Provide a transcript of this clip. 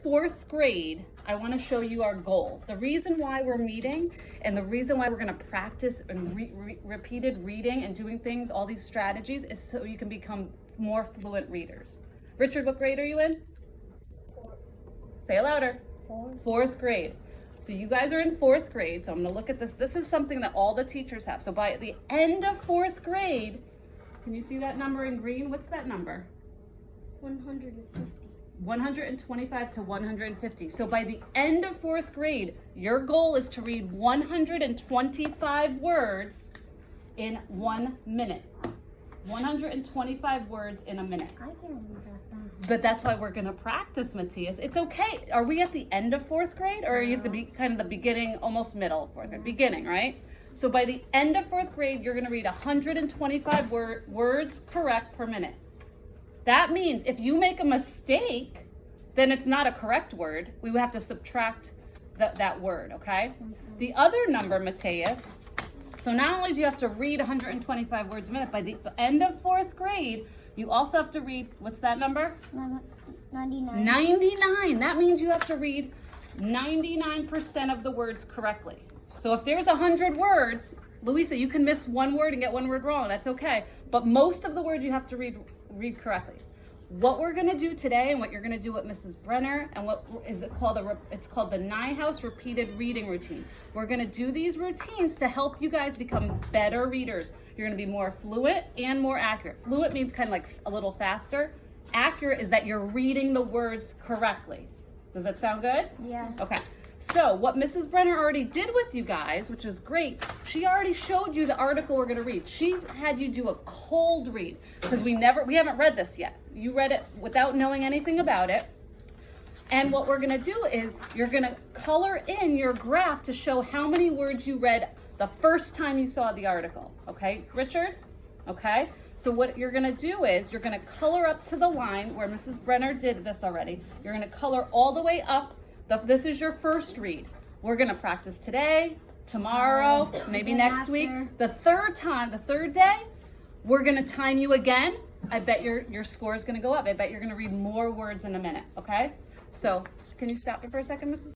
fourth grade, I want to show you our goal. The reason why we're meeting and the reason why we're going to practice and repeated reading and doing things, all these strategies, is so you can become more fluent readers. Richard, what grade are you in? Say it louder. Fourth grade. So you guys are in fourth grade. So I'm going to look at this. This is something that all the teachers have. So by the end of fourth grade, can you see that number in green? What's that number? 150. 125 to 150. So by the end of fourth grade, your goal is to read 125 words in 1 minute. 125 words in a minute. I can read that fast. But that's why we're going to practice, Matthias. It's okay. Are we at the end of fourth grade, or are you at the kind of the beginning, almost middle of fourth grade? Beginning, right? So by the end of fourth grade, you're going to read 125 words correct per minute. That means if you make a mistake, then it's not a correct word. We would have to subtract that word, okay? The other number, Matthias, so not only do you have to read 125 words a minute, by the end of fourth grade, you also have to read, what's that number? 99. 99. That means you have to read 99% of the words correctly. So if there's 100 words, Louisa, you can miss one word and get one word wrong. That's okay. But most of the words you have to read correctly. What we're going to do today, and what you're going to do with Mrs. Brenner, and what is it called? It's called the Neuhaus repeated reading routine. We're going to do these routines to help you guys become better readers. You're going to be more fluent and more accurate. Fluent means kind of like a little faster. Accurate is that you're reading the words correctly. Does that sound good? Yeah. Okay. So what Mrs. Brenner already did with you guys, which is great, she already showed you the article we're going to read. She had you do a cold read because we haven't read this yet. You read it without knowing anything about it. And what we're going to do is you're going to color in your graph to show how many words you read the first time you saw the article. Okay, Richard? Okay. So what you're going to do is you're going to color up to the line where Mrs. Brenner did this already. You're going to color all the way up. This is your first read. We're going to practice today, tomorrow, maybe next week. The third day, we're going to time you again. I bet your score is going to go up. I bet you're going to read more words in a minute, okay? So can you stop me for a second, Mrs.